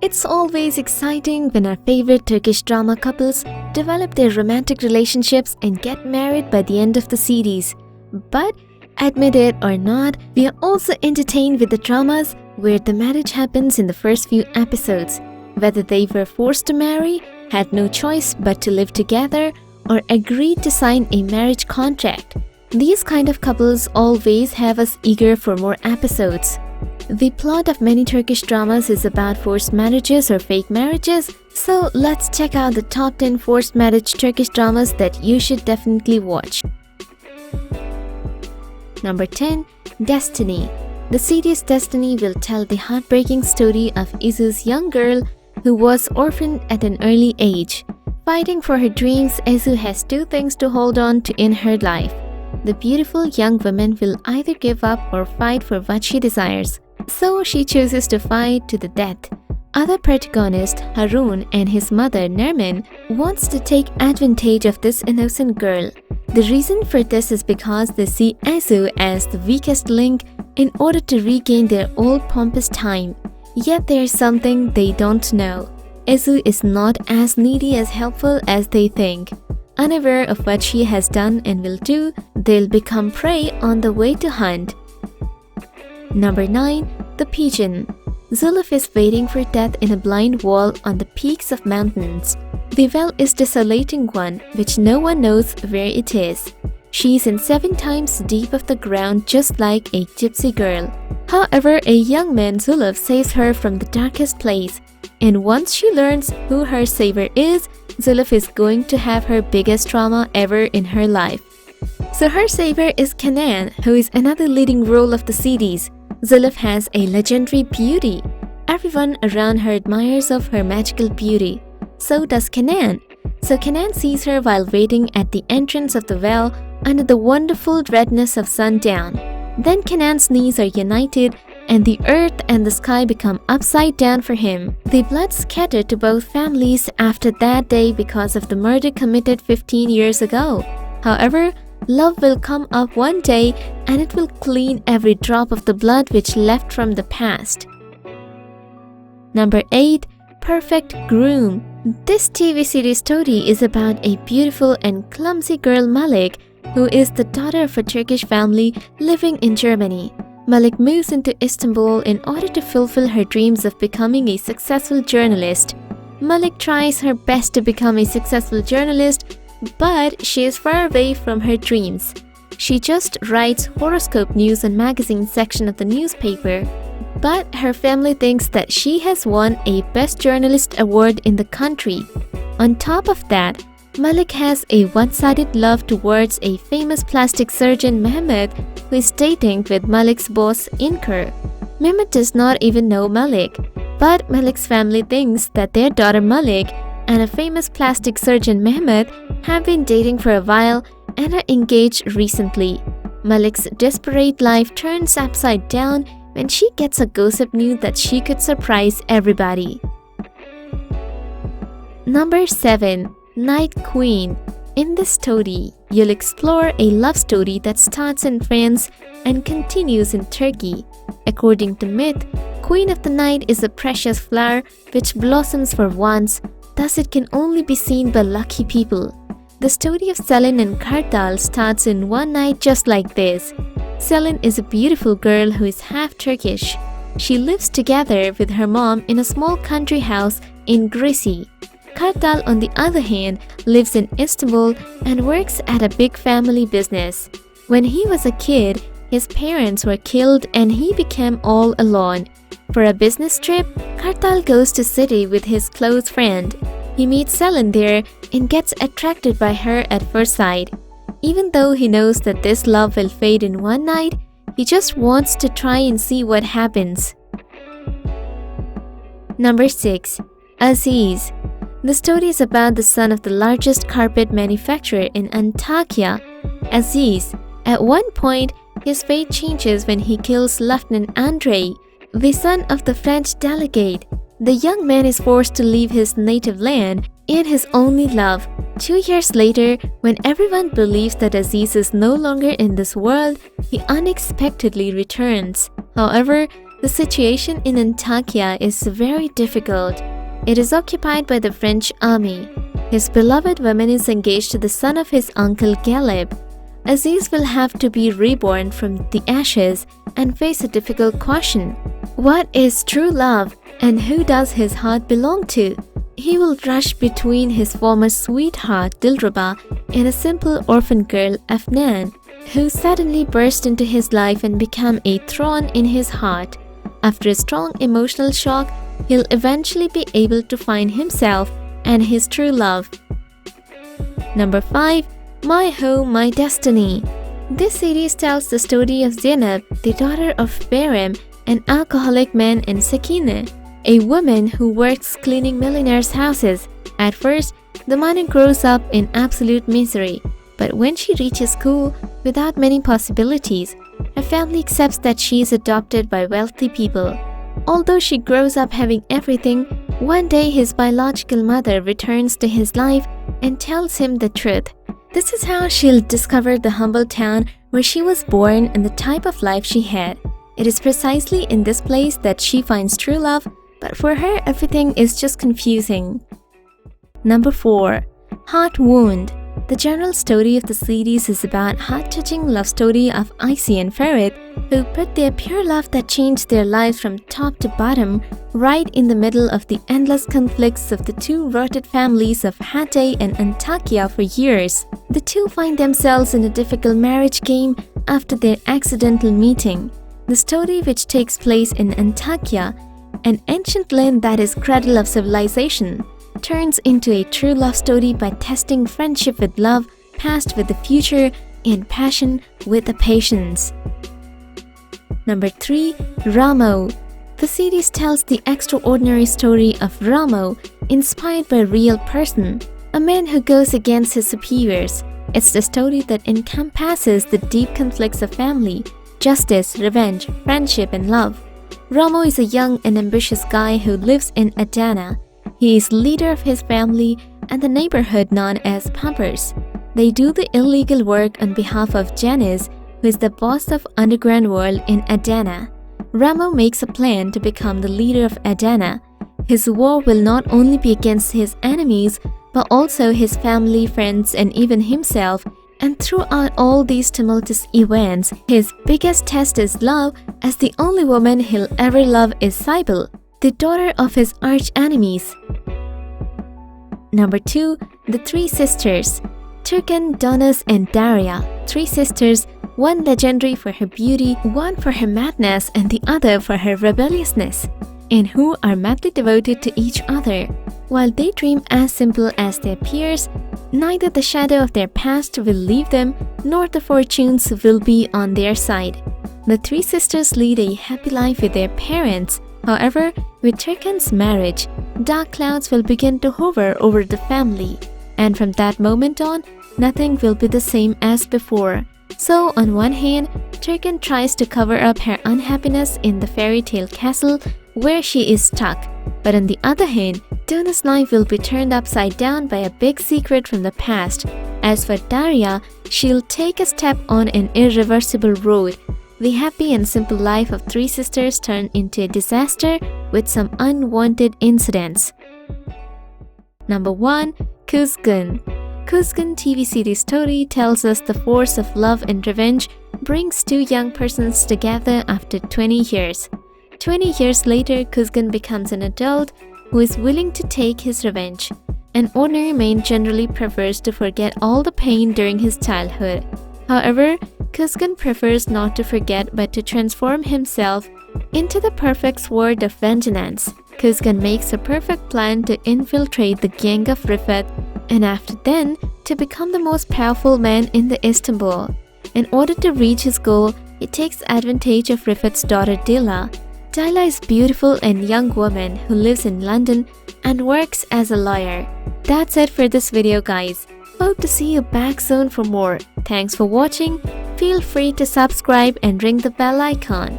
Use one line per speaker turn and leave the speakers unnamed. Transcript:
It's always exciting when our favorite Turkish drama couples develop their romantic relationships and get married by the end of the series. But, admit it or not, we are also entertained with the dramas where the marriage happens in the first few episodes. Whether they were forced to marry, had no choice but to live together, or agreed to sign a marriage contract. These kind of couples always have us eager for more episodes. The plot of many Turkish dramas is about forced marriages or fake marriages, so let's check out the top 10 forced marriage Turkish dramas that you should definitely watch. Number 10. Destiny. The series Destiny will tell the heartbreaking story of Izzu's young girl who was orphaned at an early age. Fighting for her dreams, Izzu has two things to hold on to in her life. The beautiful young woman will either give up or fight for what she desires, so she chooses to fight to the death. Other protagonist, Harun, and his mother, Nermin, wants to take advantage of this innocent girl. The reason for this is because they see Izzu as the weakest link in order to regain their old pompous time. Yet there is something they don't know. Izzu is not as needy as helpful as they think. Unaware of what she has done and will do, they'll become prey on the way to hunt. Number 9. The Pigeon. Zuluf is waiting for death in a blind well on the peaks of mountains. The well is a desolating one, which no one knows where it is. She is in 7 times deep of the ground, just like a gypsy girl. However, a young man, Zuluf, saves her from the darkest place. And once she learns who her savior is, Zuluf is going to have her biggest trauma ever in her life. So her savior is Kenan, who is another leading role of the series. Zuluf has a legendary beauty. Everyone around her admires of her magical beauty. So does Kenan. So Kenan sees her while waiting at the entrance of the well under the wonderful redness of sundown. Then Kenan's knees are united and the earth and the sky become upside down for him. The blood scattered to both families after that day because of the murder committed 15 years ago. However, love will come up one day and it will clean every drop of the blood which left from the past. Number 8. Perfect Groom. This TV series story is about a beautiful and clumsy girl, Malik, who is the daughter of a Turkish family living in Germany. Malik moves into Istanbul in order to fulfill her dreams of becoming a successful journalist. Malik tries her best to become a successful journalist, but she is far away from her dreams. She just writes horoscope news and magazine section of the newspaper. But her family thinks that she has won a Best Journalist award in the country. On top of that, Malik has a one-sided love towards a famous plastic surgeon, Mehmet, who is dating with Malik's boss, Inkar. Mehmet does not even know Malik, but Malik's family thinks that their daughter Malik and a famous plastic surgeon, Mehmet, have been dating for a while and are engaged recently. Malik's desperate life turns upside down when she gets a gossip news that she could surprise everybody. Number 7. Night Queen. In this story, you'll explore a love story that starts in France and continues in Turkey. According to myth, Queen of the Night is a precious flower which blossoms for once, thus it can only be seen by lucky people. The story of Selin and Kartal starts in one night just like this. Selin is a beautiful girl who is half Turkish. She lives together with her mom in a small country house in Greece. Kartal, on the other hand, lives in Istanbul and works at a big family business. When he was a kid, his parents were killed and he became all alone. For a business trip, Kartal goes to city with his close friend. He meets Selin there and gets attracted by her at first sight. Even though he knows that this love will fade in one night, he just wants to try and see what happens. Number 6. Aziz. The story is about the son of the largest carpet manufacturer in Antakya, Aziz. At one point, his fate changes when he kills Lieutenant Andrei, the son of the French delegate. The young man is forced to leave his native land and his only love. 2 years later, when everyone believes that Aziz is no longer in this world, he unexpectedly returns. However, The situation in Antakya is very difficult. It is occupied by the French army. His beloved woman is engaged to the son of his uncle Galeb. Aziz will have to be reborn from the ashes and face a difficult question. What is true love and who does his heart belong to? He will rush between his former sweetheart Dilruba and a simple orphan girl Afnan, who suddenly burst into his life and become a thorn in his heart. After a strong emotional shock, he'll eventually be able to find himself and his true love. Number 5. My Home, My Destiny. This series tells the story of Zainab, the daughter of Berem, an alcoholic man, and Sakina, a woman who works cleaning millionaires' houses. At first, the mother grows up in absolute misery, but when she reaches school without many possibilities, her family accepts that she is adopted by wealthy people. Although she grows up having everything, one day his biological mother returns to his life and tells him the truth. This is how she'll discover the humble town where she was born and the type of life she had. It is precisely in this place that she finds true love, but for her everything is just confusing. Number 4. Heart Wound. The general story of the series is about heart-touching love story of Icy and Farid, who put their pure love that changed their lives from top to bottom right in the middle of the endless conflicts of the two rotted families of Hatay and Antakya for years. The two find themselves in a difficult marriage game after their accidental meeting. The story, which takes place in Antakya, an ancient land that is cradle of civilization, turns into a true love story by testing friendship with love, past with the future, and passion with the patience. Number 3. Ramo. The series tells the extraordinary story of Ramo, inspired by a real person, a man who goes against his superiors. It's the story that encompasses the deep conflicts of family, justice, revenge, friendship, and love. Ramo is a young and ambitious guy who lives in Adana. He is leader of his family and the neighborhood known as Pampers. They do the illegal work on behalf of Janice, who is the boss of underground world in Adana. Ramo makes a plan to become the leader of Adana. His war will not only be against his enemies, but also his family, friends, and even himself. And throughout all these tumultuous events, his biggest test is love, as the only woman he'll ever love is Saibal, the daughter of his arch-enemies. Number 2. The Three Sisters. Turkan, Donas, and Daria. Three sisters, one legendary for her beauty, one for her madness, and the other for her rebelliousness, and who are madly devoted to each other. While they dream as simple as their peers, neither the shadow of their past will leave them, nor the fortunes will be on their side. The three sisters lead a happy life with their parents. However, with Turkan's marriage, dark clouds will begin to hover over the family, and from that moment on, nothing will be the same as before. So, on one hand, Turkan tries to cover up her unhappiness in the fairy tale castle where she is stuck, but on the other hand, Dona's life will be turned upside down by a big secret from the past. As for Daria, she'll take a step on an irreversible road. The happy and simple life of three sisters turn into a disaster with some unwanted incidents. Number 1. Kus Gun. Kus Gun TV series story tells us the force of love and revenge brings two young persons together after 20 years. 20 years later, Kus Gun becomes an adult who is willing to take his revenge. An ordinary man generally prefers to forget all the pain during his childhood. However, Kus Gun prefers not to forget but to transform himself into the perfect sword of vengeance. Kus Gun makes a perfect plan to infiltrate the gang of Rifat and after then to become the most powerful man in the Istanbul. In order to reach his goal, he takes advantage of Rifat's daughter Dila. Dila is a beautiful and young woman who lives in London and works as a lawyer. That's it for this video, guys. Hope to see you back soon for more. Thanks for watching. Feel free to subscribe and ring the bell icon.